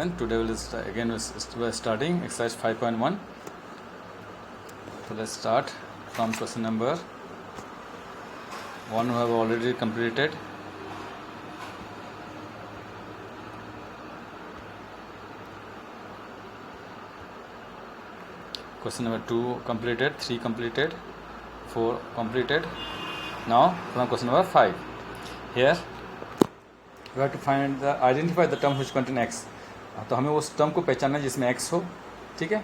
And today we're starting exercise 5.1. So let's start from question number 1 we have already completed. Question number 2 completed, 3 completed, 4 completed. Now from question number 5. Here we have to identify the term which contain x. तो हमें उस term को पहचानना है जिसमें x हो, ठीक है,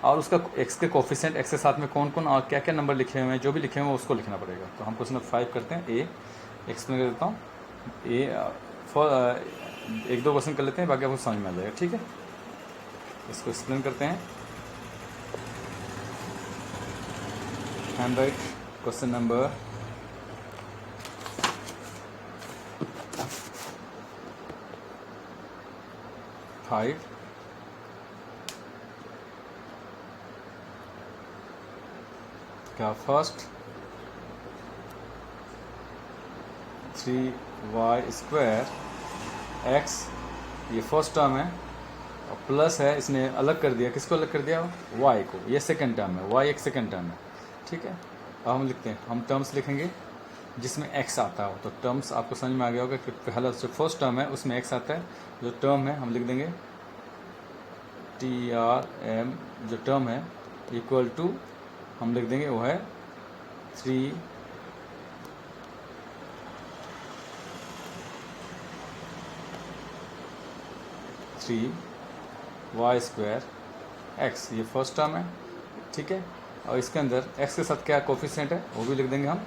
और उसका x के कोफिशिएंट x के साथ में कौन कौन और क्या क्या नंबर लिखे हुए हैं, जो भी लिखे हुए हैं उसको लिखना पड़ेगा. तो हम क्वेश्चन नंबर 5 करते हैं. ए एक्सप्लेन कर देता हूँ. एक दो क्वेश्चन कर लेते हैं, बाकी आपको समझ में आ जाएगा, ठीक है. इसको एक्सप्लेन करते हैं. Hand right question number 5. क्या फर्स्ट 3y² x ये फर्स्ट टर्म है और प्लस है, इसने अलग कर दिया. किसको अलग कर दिया? y को. ये सेकंड टर्म है, y एक सेकंड टर्म है, ठीक है. अब हम लिखते हैं, हम टर्म्स लिखेंगे जिसमें x आता हो. तो टर्म्स आपको समझ में आ गया होगा कि पहला जो फर्स्ट टर्म है उसमें x आता है. जो टर्म है हम लिख देंगे TRM. जो टर्म है इक्वल टू हम लिख देंगे वो है 3y² x. ये फर्स्ट टर्म है, ठीक है. और इसके अंदर x के साथ क्या कोफिशिएंट है वो भी लिख देंगे हम.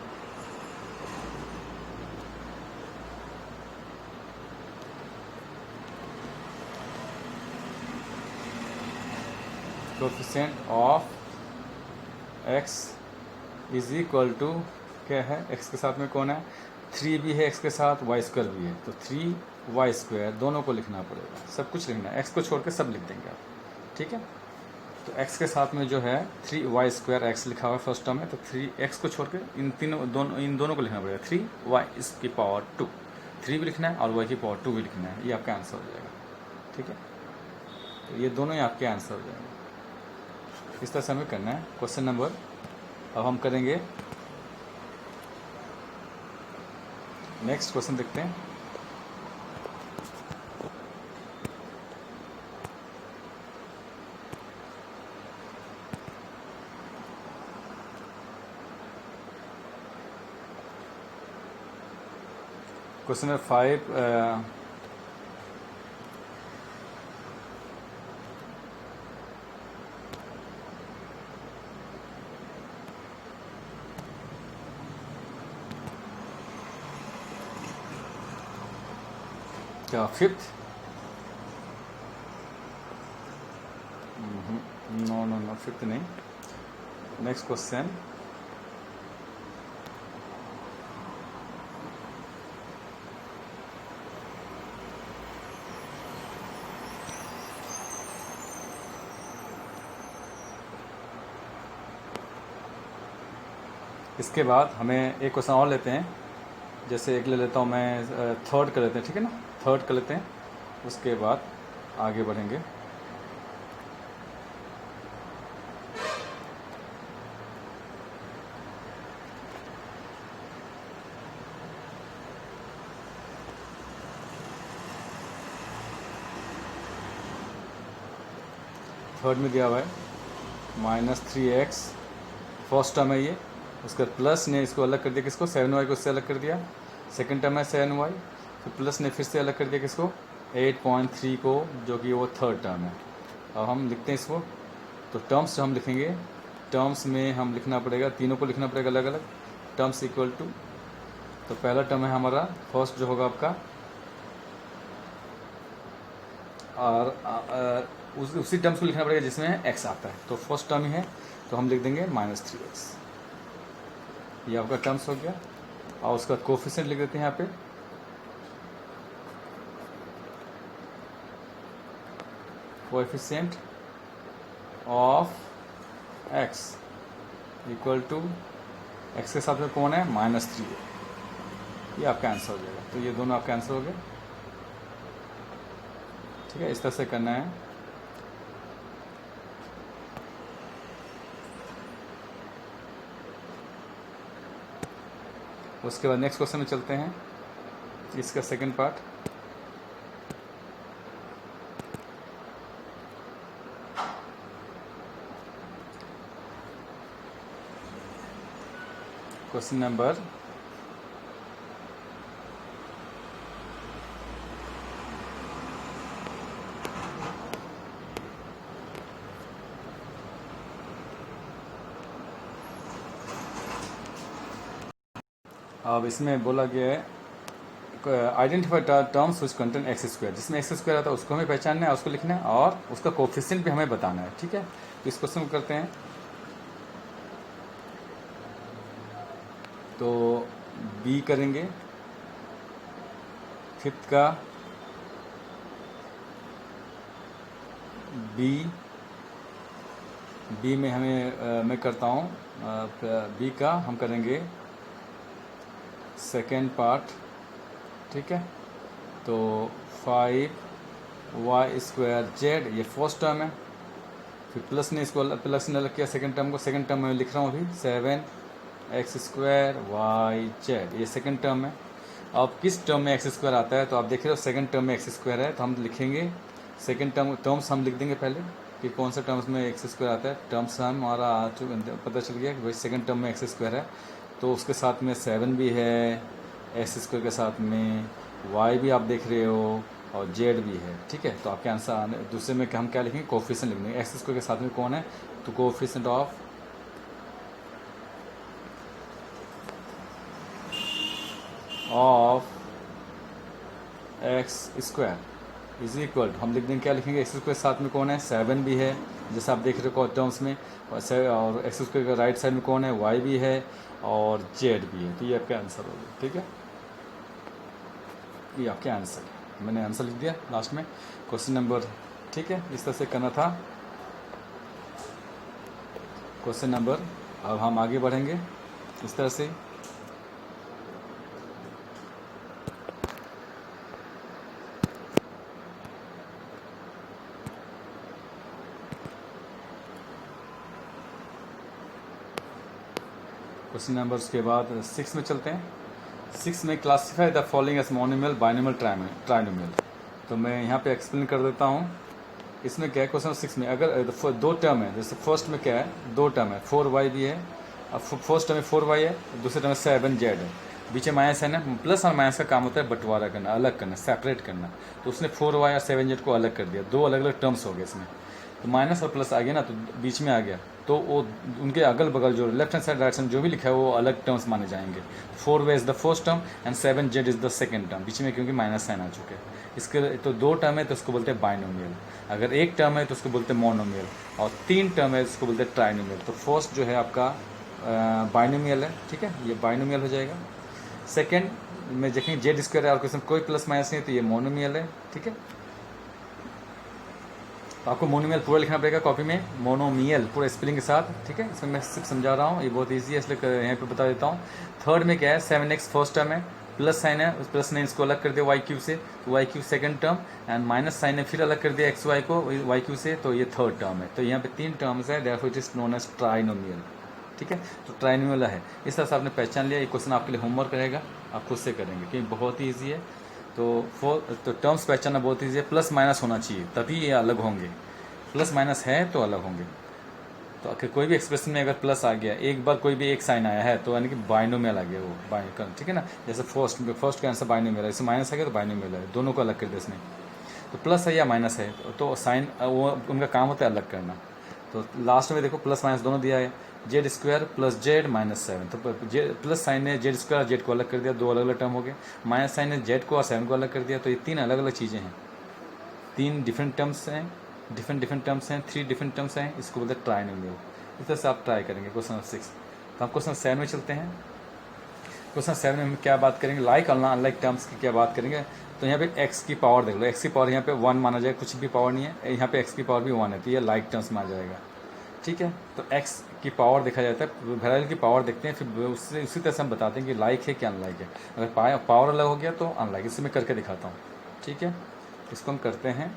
Coefficient of x is equal to क्या है, x के साथ में कौन है? 3 भी है x के साथ, y² भी है. तो 3y² दोनों को लिखना पड़ेगा, सब कुछ लिखना है. x को छोड़ के सब लिख देंगे आप, ठीक है. तो x के साथ में जो है 3y² x लिखा हुआ है फर्स्ट टर्म में, तो 3x को छोड़ के इन दोनों को लिखना पड़ेगा. 3y². 3 भी लिखना है और y² भी लिखना है. ये आपका आंसर हो जाएगा, ठीक है. तो ये दोनों ही आपके आंसर हो जाएंगे. इस तरह से हमें करना है. क्वेश्चन नंबर अब हम करेंगे नेक्स्ट क्वेश्चन देखते हैं. क्वेश्चन नंबर 5 क्या 5th? नो 5th नहीं. नेक्स्ट क्वेश्चन इसके बाद हमें एक क्वेश्चन और लेते हैं. जैसे एक ले लेता हूँ मैं, थर्ड कर लेते हैं, ठीक है ना. थर्ड कर लेते हैं, उसके बाद आगे बढ़ेंगे. थर्ड में दिया हुआ है -3x फर्स्ट टर्म है ये. उसके प्लस ने इसको अलग कर दिया, किसको? 7y को इससे अलग कर दिया. सेकंड टर्म है 7y. फिर प्लस ने फिर से अलग कर दिया, किसको? 8.3 को, जो कि वो थर्ड टर्म है. अब हम लिखते हैं इसको. तो टर्म्स जो हम लिखेंगे, टर्म्स में हम लिखना पड़ेगा, तीनों को लिखना पड़ेगा अलग अलग. टर्म्स इक्वल टू, तो पहला टर्म है हमारा फर्स्ट जो होगा आपका, और उसी टर्म्स को लिखना पड़ेगा जिसमें x आता है. तो फर्स्ट टर्म ही है, तो हम लिख देंगे -3x. ये आपका टर्म्स हो गया. और उसका कोफिशिएंट लिख देते हैं यहाँ पे. Coefficient of x equal to x के साथ में कौन है? -3 है. ये आपका आंसर हो जाएगा. तो ये दोनों आपका आंसर हो गए. ठीक है, इस तरह से करना है। उसके बाद नेक्स्ट क्वेश्चन में चलते हैं, इसका सेकंड पार्ट। क्वेश्चन नंबर अब इसमें बोला गया है identify terms which contain x square, जिसमें एक्स स्क्वायर आता है उसको हमें पहचानना है, उसको लिखना है, और उसका कोफिशिएंट भी हमें बताना है। ठीक है, तो इस क्वेश्चन को करते हैं। तो बी करेंगे, फिफ्थ का बी में हमें मैं करता हूँ बी का हम करेंगे सेकेंड पार्ट। ठीक है, तो 5y² ये फर्स्ट टर्म है, फिर प्लस ने इसको प्लस ने अलग किया सेकेंड टर्म को, सेकेंड टर्म में लिख रहा हूँ अभी 7x² ये सेकेंड टर्म है। अब किस टर्म में एक्स स्क्वायर आता है, तो आप देख रहे हो सेकेंड टर्म में एक्स स्क्वायर है, तो हम लिखेंगे सेकेंड टर्म्स हम लिख देंगे पहले कि कौन सा टर्म्स में एक्स स्क्वायर आता है। टर्म्स हमारा पता चल गया कि भाई सेकेंड टर्म में एक्स स्क्वायर है, तो उसके साथ में 7 भी है, एक्स स्क्वायर के साथ में y भी आप देख रहे हो, और z भी है। ठीक है, तो आपके आंसर दूसरे में हम क्या लिखेंगे, कोफिशिएंट लिखेंगे। एक्स स्क्वायर के साथ में कौन है, तो coefficient of x square is equal to, हम लिख देंगे क्या लिखेंगे, एक्स स्क्वायर साथ में कौन है, 7 भी है जैसे आप देख रहे हो टर्म्स में, और एक्स स्क्वायर का राइट साइड में कौन है, y भी है और z भी है। तो ये आपका आंसर होगा। ठीक है, ये आपके आंसर, मैंने आंसर लिख दिया लास्ट में क्वेश्चन नंबर। ठीक है, इस तरह से करना था क्वेश्चन नंबर। अब हम आगे बढ़ेंगे इस तरह से। क्वेश्चन नंबर उसके बाद 6 में चलते हैं। 6 में classify the following as monomial, binomial, trinomial. तो मैं यहाँ पे एक्सप्लेन कर देता हूँ। इसमें क्या है, क्वेश्चन 6 में अगर दो टर्म है, जैसे फर्स्ट में क्या है, दो टर्म है, 4y भी है, अब फर्स्ट टर्म में 4y है, दूसरे टर्म में 7z है, बीच में माइनस है ना। प्लस और माइनस का काम होता है बंटवारा करना, अलग करना, सेपरेट करना। तो उसने 4y और 7z को अलग कर दिया, दो अलग अलग टर्म्स हो गए इसमें। तो माइनस और प्लस आ गया ना, तो बीच में आ गया, तो वो उनके अगल बगल जो left hand side right side जो भी लिखा है वो अलग टर्म्स माने जाएंगे। 4y is the first term and 7z is the second term, बीच में क्योंकि माइनस साइन आ चुके हैं। इसके तो दो टर्म है तो उसको बोलते हैं बाइनोमियल, अगर एक टर्म है तो उसको बोलते हैं मोनोमियल, और तीन टर्म है उसको बोलते हैं ट्राइनोमियल। तो फर्स्ट जो है आपका बाइनोमियल है। ठीक है, ये बाइनोमियल हो जाएगा। सेकेंड में देखेंगे जेड स्क्वायर है और किसी में कोई प्लस माइनस नहीं, तो ये मोनोमियल है। ठीक है, तो आपको मोनोमियल पूरा लिखना पड़ेगा कॉपी में, मोनोमियल पूरा स्पेलिंग के साथ। ठीक है, इसमें मैं सिर्फ समझा रहा हूँ, ये बहुत इजी है इसलिए यहाँ पे बता देता हूँ। थर्ड में क्या है, 7x फर्स्ट टर्म है, प्लस साइन है, उस प्लस ने इसको अलग कर दिया y³ से, तो y³ second term, and minus sign है फिर अलग कर दिया xy को y³ से, तो ये थर्ड टर्म है। तो यहाँ पे तीन टर्म्स है, therefore it is known as trinomial. ठीक है, तो ट्राइनोमियल है। इस तरह से आपने पहचान लिया। ये क्वेश्चन आपके लिए होमवर्क रहेगा, आप खुद से करेंगे क्योंकि बहुत ही ईजी है। तो टर्म्स पहचानना बहुत ईजी है। प्लस माइनस होना चाहिए तभी ये अलग होंगे, प्लस माइनस है तो अलग होंगे। तो अगर कोई भी एक्सप्रेशन में अगर प्लस आ गया, एक बार कोई भी एक साइन आया है, तो यानी कि बाइनोमियल आ गया वो ठीक है ना। जैसे फर्स्ट का आंसर बाइनोमियल है, इससे माइनस आ गया तो बाइनोमियल है, दोनों को अलग कर दिया इसने। तो प्लस है या माइनस है तो साइन वो उनका काम होता है अलग करना। तो लास्ट में देखो प्लस माइनस दोनों दिया है, Z square plus Z minus 7, तो प्लस साइन ने जेड स्क्वायर जेड को अलग कर दिया, दो अलग अलग टर्म हो गए। माइनस साइन ने जेड को और 7 को अलग कर दिया, तो ये तीन अलग अलग चीज़ें हैं, तीन डिफरेंट टर्म्स हैं, डिफरेंट टर्म्स हैं, 3 डिफरेंट टर्म्स हैं, इसको बोलते हैं ट्राइनोमियल। इस तरह से आप ट्राई करेंगे क्वेश्चन 6। तो हम क्वेश्चन 7 में चलते हैं। क्वेश्चन 7 में हम क्या बात करेंगे, लाइक और अनलाइक टर्म्स की क्या बात करेंगे। तो यहाँ पे x की पावर देख लो, x की पावर यहाँ पे 1 माना जाएगा, कुछ भी पावर नहीं है, यहाँ पे x की पावर भी 1 है, तो ये लाइक टर्म्स माना जाएगा। ठीक है, तो x की पावर देखा जाता है, वेरिएबल की पावर देखते हैं, फिर उससे उसी तरह से हम बताते हैं कि लाइक है क्या अनलाइक है। अगर पावर अलग हो गया तो अनलाइक, इससे मैं करके दिखाता हूँ। ठीक है, इसको हम करते हैं।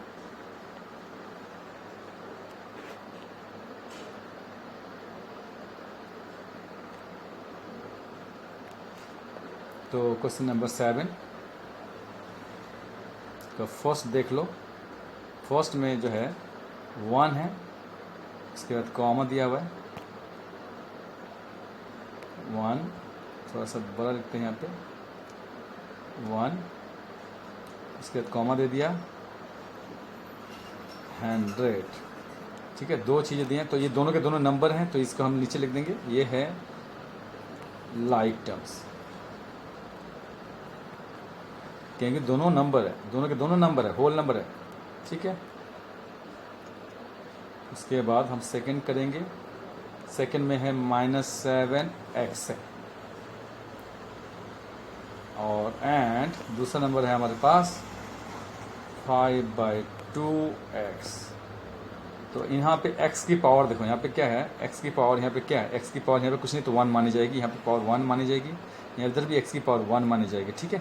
तो क्वेश्चन नंबर 7 का फर्स्ट देख लो। फर्स्ट में जो है 1 है, इसके बाद कॉमा दिया हुआ है 1, थोड़ा सा बड़ा लिखते हैं यहाँ पे 1, इसके बाद कॉमा दे दिया 100। ठीक है, 2 चीज़ें दी हैं, तो ये दोनों के दोनों नंबर हैं, तो इसको हम नीचे लिख देंगे। ये है लाइक टर्म्स, क्योंकि दोनों नंबर है, दोनों के दोनों नंबर है, होल नंबर है। ठीक है, उसके बाद हम सेकंड करेंगे। सेकंड में है -7x है, और एंड दूसरा नंबर है हमारे पास 5/2x। तो यहाँ पे x की पावर देखो, यहाँ पे क्या है, x की पावर यहाँ पे क्या है, x की पावर यहाँ पे कुछ नहीं तो 1 मानी जाएगी, यहाँ पे पावर 1 मानी जाएगी, यहाँ इधर भी x की पावर 1 मानी जाएगी। ठीक है,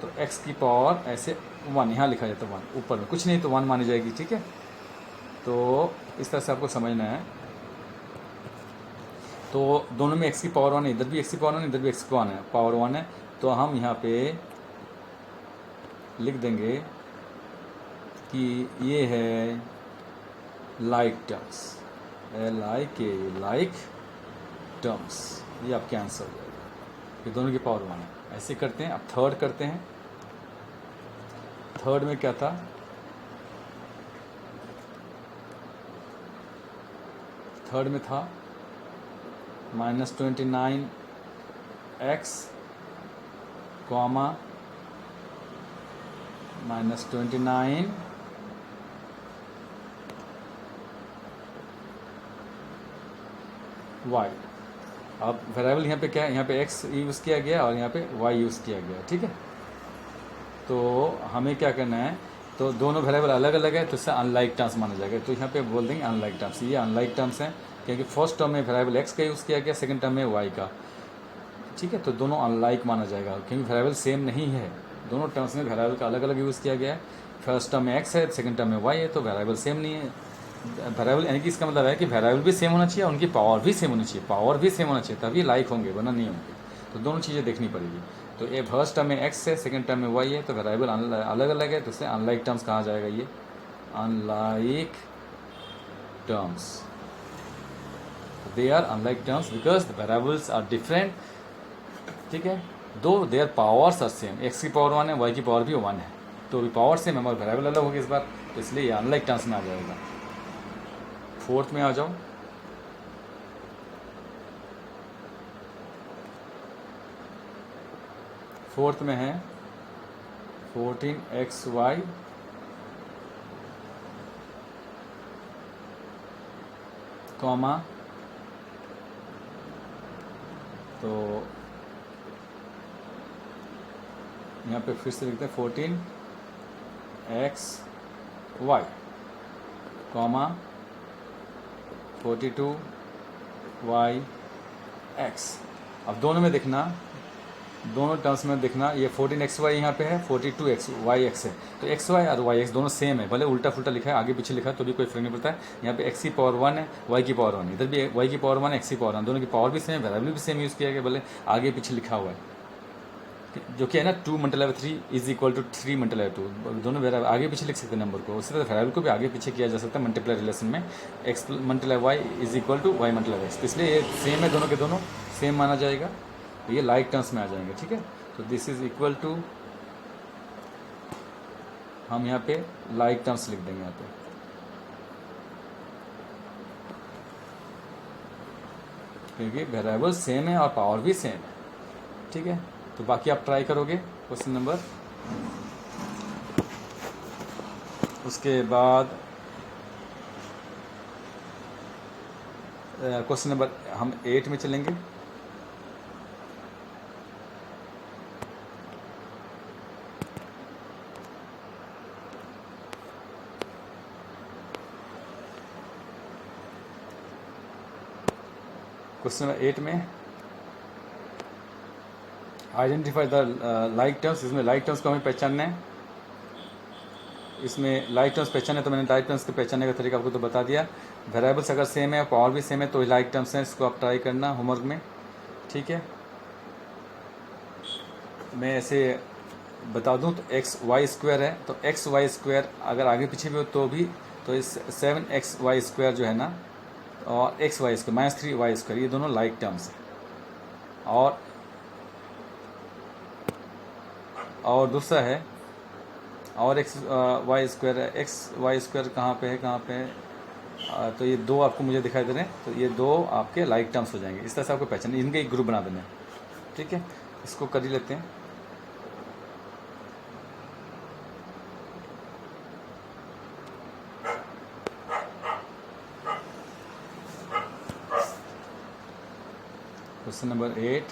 तो x की पावर ऐसे 1 यहाँ लिखा जाता है 1, ऊपर में कुछ नहीं तो 1 मानी जाएगी। ठीक है, तो इस तरह से आपको समझना है। तो दोनों में x की पावर 1 है, इधर भी x की पावर 1 है, इधर भी x की पावर 1 है, तो हम यहाँ पे लिख देंगे कि ये है लाइक टर्म्स, लाइक टर्म्स, ये आपके आंसर हो जाएगा। ये दोनों की पावर 1 है। ऐसे करते हैं। अब थर्ड करते हैं। थर्ड में क्या था, थर्ड में था -29x कॉमा -29 y। अब वेरिएबल यहाँ पे क्या है, यहाँ पे x यूज़ किया गया और यहाँ पे y यूज़ किया गया। ठीक है, तो हमें क्या करना है, तो दोनों वेरिएबल अलग अलग है, तो इससे अनलाइक टर्म्स माना जाएगा। तो यहाँ पे बोल देंगे अनलाइक टर्म्स। ये अनलाइक टर्म्स हैं क्योंकि फर्स्ट टर्म में वेरिएबल x का यूज़ किया गया, सेकंड टर्म में y का। ठीक है, तो दोनों अनलाइक माना जाएगा क्योंकि वेरिएबल सेम नहीं है। दोनों टर्म्स में वेरिएबल का अलग अलग यूज़ किया गया है। फर्स्ट टर्म में x है, सेकंड टर्म में y है, तो वेरिएबल सेम नहीं है। वेरिएबल यानी कि इसका मतलब है कि वेरिएबल भी सेम होना चाहिए, उनकी पावर भी सेम होनी चाहिए, पावर भी सेम होना चाहिए, तभी लाइक होंगे, वरना नहीं होंगे। तो दोनों चीज़ें देखनी पड़ेगी। तो ये फर्स्ट टर्म में x है, सेकंड टर्म में y है, तो वेरिएबल अलग अलग है, तो इससे अनलाइक टर्म्स कहा जाएगा। ये unlike terms, they are unlike terms because the variables are different. ठीक है, though their powers are same, x की पावर 1 है, y की पावर भी 1 है, तो भी पावर सेम है मगर वेरिएबल अलग होगी इस बार, तो इसलिए ये अनलाइक टर्म्स में आ जाएगा। फोर्थ में आ जाओ। फोर्थ में है 14xy कॉमा, तो यहाँ पे फिर से लिखते हैं 14xy कॉमा 42yx। अब दोनों में देखना, दोनों टर्म्स में देखना, ये 14xy यहाँ पे है, 42yx है, तो xy और yx दोनों सेम है, भले उल्टा फुल्टा लिखा है, आगे पीछे लिखा है तो भी कोई फर्क नहीं पड़ता है। यहाँ पे x की पावर 1 है, y की पावर 1 है, इधर भी y की पावर 1 है, x की पावर 1, दोनों की पावर भी सेम है, वेरिएबल भी सेम यूज़ किया गया, भले आगे पीछे लिखा हुआ है, जो कि है ना 2 × 3 इज इक्वल टू 3 × 2। दोनों वेरिएबल आगे पीछे लिख सकते हैं नंबर को, उसी तरह वेरिएबल को भी आगे पीछे किया जा सकता है मल्टीप्लाई रिलेशन में, x × y is equal to y × x। तो इसलिए ये सेम है, दोनों के दोनों सेम माना जाएगा, तो ये लाइक टर्म्स में आ जाएंगे। ठीक है, तो दिस इज इक्वल टू, हम यहाँ पे लाइक टर्म्स लिख देंगे यहाँ पे, क्योंकि वेरिएबल सेम है और पावर भी सेम है। ठीक है, तो बाकी आप ट्राई करोगे क्वेश्चन नंबर। उसके बाद क्वेश्चन नंबर हम 8 में चलेंगे। क्वेश्चन नंबर 8 में आइडेंटिफाई द लाइक टर्म्स। इसमें लाइक टर्म्स को हमें पहचानना है। इसमें लाइक टर्म्स पहचाने, तो मैंने लाइक टर्म्स के पहचानने का तरीका आपको तो बता दिया। वेरिएबल्स अगर सेम है, पावर भी सेम है, तो लाइक टर्म्स हैं, इसको आप ट्राई करना होमवर्क में। ठीक है, मैं ऐसे बता दूं तो एक्स वाई स्क्वायर है, तो एक्स वाई स्क्वायर अगर आगे पीछे भी हो तो भी, तो इस 7xy स्क्वायर जो है ना, और x Y square -3y square, ये दोनों लाइक टर्म्स हैं। और दूसरा है और एक्स वाई स्क्वायर है। एक्स वाई स्क्वायर कहाँ पे है, कहाँ पे है? तो ये दो आपको मुझे दिखाई दे रहे हैं, तो ये दो आपके लाइक टर्म्स हो जाएंगे। इस तरह से आपको पहचान, इनके एक ग्रुप बना देना है। ठीक है, इसको कर ही लेते हैं। क्वेश्चन नंबर 8,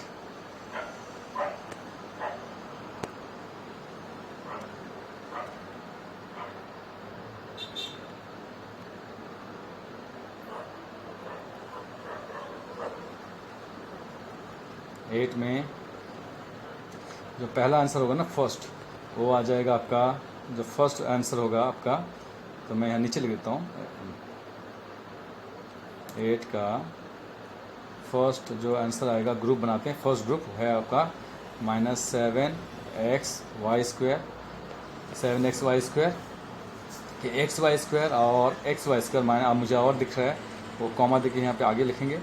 में जो पहला आंसर होगा ना फर्स्ट, वो आ जाएगा आपका, जो फर्स्ट आंसर होगा आपका, तो मैं यहाँ नीचे लिख देता हूँ। 8 का फर्स्ट जो आंसर आएगा, ग्रुप बनाते हैं, फर्स्ट ग्रुप है आपका -7xy स्क्वायर, 7xy स्क्वायर कि xy स्क्वायर और xy स्क्वायर माइनस, अब मुझे और दिख रहा है वो कॉमा देखिए यहाँ पे आगे लिखेंगे,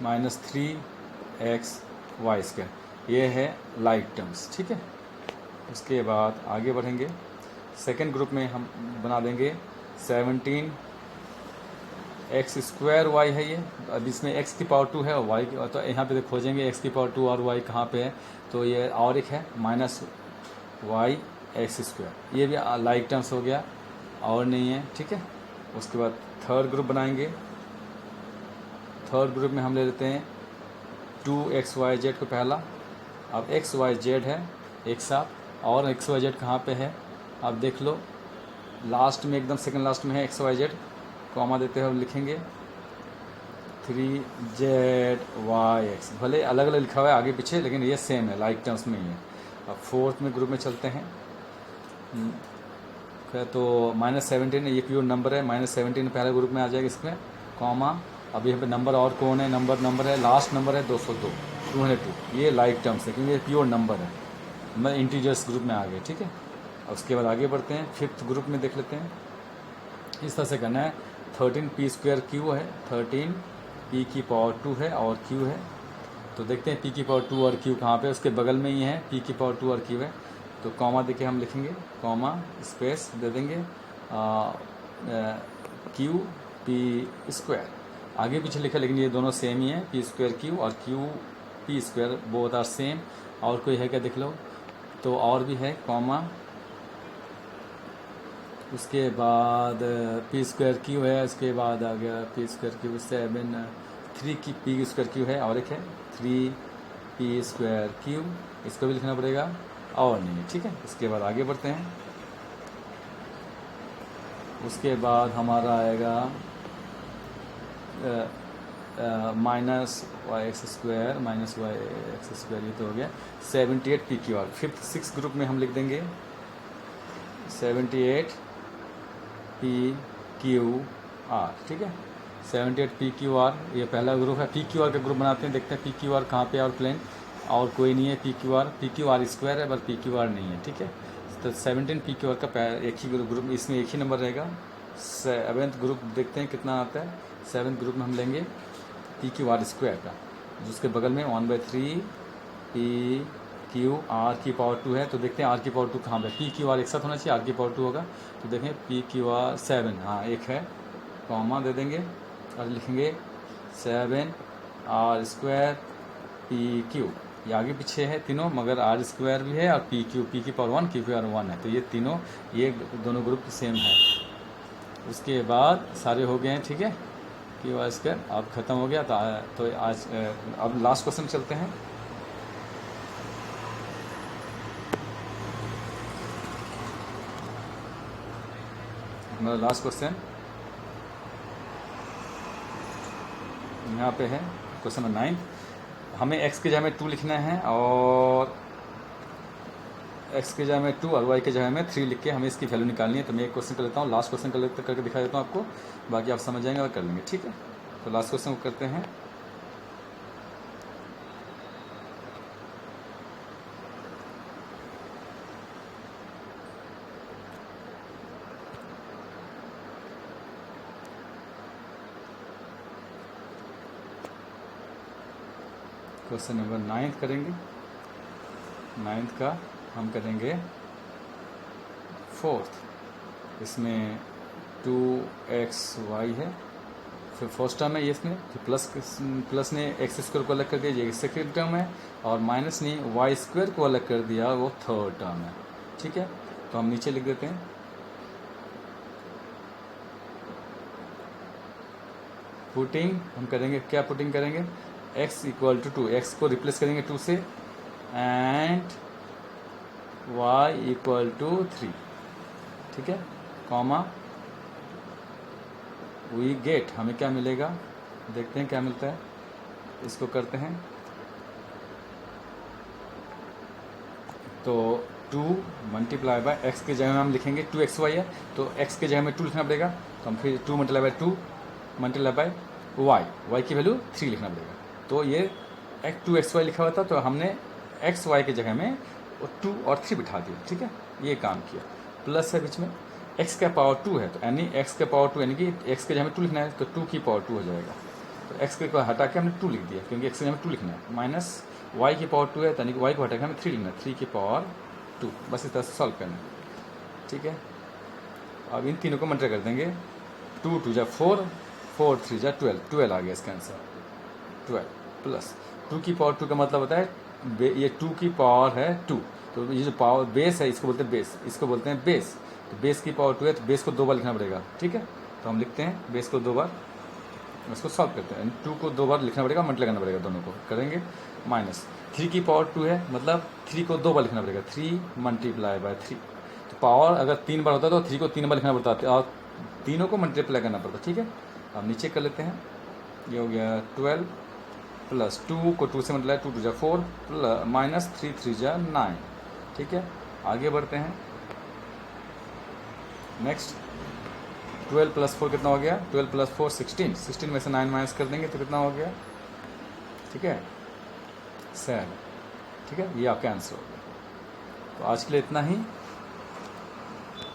-3xy स्क्वायर, ये है लाइक टर्म्स। ठीक है, उसके बाद आगे बढ़ेंगे। सेकेंड ग्रुप में हम बना देंगे 17x स्क्वायर वाई है ये, अब इसमें x की पावर 2 है और y की, तो यहाँ पे खोजेंगे x की पावर 2 और y कहाँ पे है, तो ये और एक है -yx स्क्वायर, ये भी लाइक टर्म्स हो गया और नहीं है। ठीक है, उसके बाद थर्ड ग्रुप बनाएंगे। थर्ड ग्रुप में हम ले लेते हैं 2xyz को पहला, अब xyz है एक साथ, और xyz कहाँ पे है आप देख लो, लास्ट में एकदम सेकंड लास्ट में है xyz, कॉमा देते हुए लिखेंगे 3zx, भले अलग अलग लिखा हुआ है आगे पीछे लेकिन ये सेम है, लाइक टर्म्स में ही है। अब फोर्थ में ग्रुप में चलते हैं, तो -17 ये प्योर नंबर है, -17 पहले ग्रुप में आ जाएगा इसमें, कॉमा, अब यहाँ पे नंबर और कौन है, नंबर है, लास्ट नंबर है 202, ये लाइक टर्म्स है क्योंकि ये प्योर नंबर है, मैं इंटीजर्स ग्रुप में आ गए। ठीक है, उसके बाद आगे बढ़ते हैं, फिफ्थ ग्रुप में देख लेते हैं। इस तरह से करना है, 13p स्क्वायर क्यू है, 13p की पावर 2 है और q है, तो देखते हैं p की पावर 2 और q कहाँ पे, उसके बगल में ही है, p की पावर 2 और q है, तो कॉमा देके हम लिखेंगे, कॉमा स्पेस दे देंगे q p स्क्वायर, आगे पीछे लिखा लेकिन ये दोनों सेम ही है, p स्क्वायर q और q p square both are same. और कोई है क्या देख लो, तो और भी है, कॉमा, उसके बाद पी स्क्वायर क्यू है, उसके बाद आ गया पी स्क्वायर क्यू 3 की पी स्क्वायर क्यू है, और एक है 3p स्क्वायर क्यू, इसको भी लिखना पड़ेगा और नहीं। ठीक है, इसके बाद आगे बढ़ते हैं। उसके बाद हमारा आएगा -yx स्क्वायर ये तो हो गया 78p Q R. Fifth six group में हम लिख देंगे 78p क्यू आर। ठीक है, 78p क्यू आर ये पहला ग्रुप है। पी क्यू आर का ग्रुप बनाते हैं, देखते हैं पी क्यू आर कहाँ पे और प्लेन, और कोई नहीं है पी क्यू आर स्क्वायर है, बस पी क्यू आर नहीं है। ठीक है, तो 17p क्यू आर का एक ही ग्रुप, इसमें एक ही नंबर रहेगा। सेवेंथ ग्रुप देखते हैं कितना आता है। सेवेंथ ग्रुप में हम लेंगे पी क्यू आर स्क्वायर का, जिसके बगल में 1/3 पी क्यू आर की पावर 2 है, तो देखते हैं आर की पावर 2 कहाँ पे, पी क्यू आर एक साथ होना चाहिए, आर की पावर 2 होगा, तो देखें पी क्यू आर 7, हाँ एक है, कॉमा दे देंगे और लिखेंगे 7r स्क्वायर पी क्यू, ये आगे पीछे है तीनों, मगर आर स्क्वायर भी है और पी की पावर 1 क्यू आर 1 है, तो ये तीनों ये दोनों ग्रुप सेम है। उसके बाद सारे हो गए हैं। ठीक है, क्यू आर स्क्वायर अब ख़त्म हो गया, तो आज अब लास्ट क्वेश्चन चलते हैं। हमारा लास्ट क्वेश्चन यहाँ पे है, क्वेश्चन नंबर 9। हमें x की जगह में 2 लिखना है और x की जगह में 2 और y की जगह में 3 लिख के हमें इसकी वैल्यू निकालनी है। तो मैं एक क्वेश्चन कर लेता हूँ, लास्ट क्वेश्चन करके दिखा देता हूँ आपको, बाकी आप समझ जाएंगे और कर लेंगे। ठीक है, तो लास्ट क्वेश्चन को करते हैं। क्वेश्चन नंबर 9 करेंगे। 9 का हम करेंगे 4th। इसमें 2xy है, फिर फर्स्ट टर्म है ये इसमें, फिर प्लस ने एक्स स्क्वायर को अलग कर दिया, ये सेकेंड टर्म है, और माइनस ने वाई स्क्वायर को अलग कर दिया, वो थर्ड टर्म है। ठीक है, तो हम नीचे लिख देते हैं पुटिंग। हम करेंगे क्या पुटिंग करेंगे, x इक्वल टू 2, एक्स को रिप्लेस करेंगे 2 से, एंड y इक्वल टू 3। ठीक है, कॉमा वी गेट, हमें क्या मिलेगा, देखते हैं क्या मिलता है। इसको करते हैं तो 2 मल्टीप्लाई बाय एक्स के जगह में हम लिखेंगे 2xy है, तो x के जगह में 2 लिखना पड़ेगा, तो हम फिर 2 multiply by 2 multiply by y की वैल्यू 3 लिखना पड़ेगा। तो ये 2xy लिखा हुआ था, तो हमने xy के जगह में 2 और 3 बिठा दिया। ठीक है, ये काम किया। प्लस है बीच में, x का पावर 2 है, तो यानी x का पावर 2 यानी कि x के जगह में 2 लिखना है, तो 2 की पावर 2 हो जाएगा। तो x के हटा के हमने 2 लिख दिया, क्योंकि x के जगह में 2 लिखना है। माइनस y की पावर 2 है, यानी कि y को हटा के हमें 3 लिखना है, 3 की पावर 2। बस इस तरह से सॉल्व करना है। ठीक है, अब इन तीनों को मल्टीप्लाई कर देंगे, 2 2 जा 4, 4 3 जा 12, 12 आ गया इसका आंसर, 12 प्लस 2 की पावर 2 का मतलब होता है ये 2 की पावर है 2, तो ये जो पावर बेस है इसको बोलते हैं बेस, इसको बोलते हैं बेस। तो बेस की पावर 2 है, तो बेस को 2 बार लिखना पड़ेगा। ठीक है, तो हम लिखते हैं बेस को 2 बार, इसको सॉल्व करते हैं। 2 को 2 बार लिखना पड़ेगा, मल्टीप्लाई करना पड़ेगा, दोनों को करेंगे। माइनस 3 की पावर 2 है, मतलब 3 को 2 बार लिखना पड़ेगा, 3 मल्टीप्लाई बाय 3। तो पावर अगर 3 बार होता तो 3 को 3 बार लिखना पड़ता है, और तीनों को मल्टीप्लाई करना पड़ता। ठीक है, अब नीचे कर लेते हैं, ये हो गया 12 प्लस 2 को 2 से मल्टीप्लाई, 2 2 जा 4 प्लस माइनस 3 3 जा 9। ठीक है, आगे बढ़ते हैं। नेक्स्ट 12 प्लस 4 कितना हो गया, 12 प्लस 4 16, 16 में से 9 माइनस कर देंगे तो कितना हो गया। ठीक है, 7। ठीक है, ये आपका आंसर हो गया। तो आज के लिए इतना ही।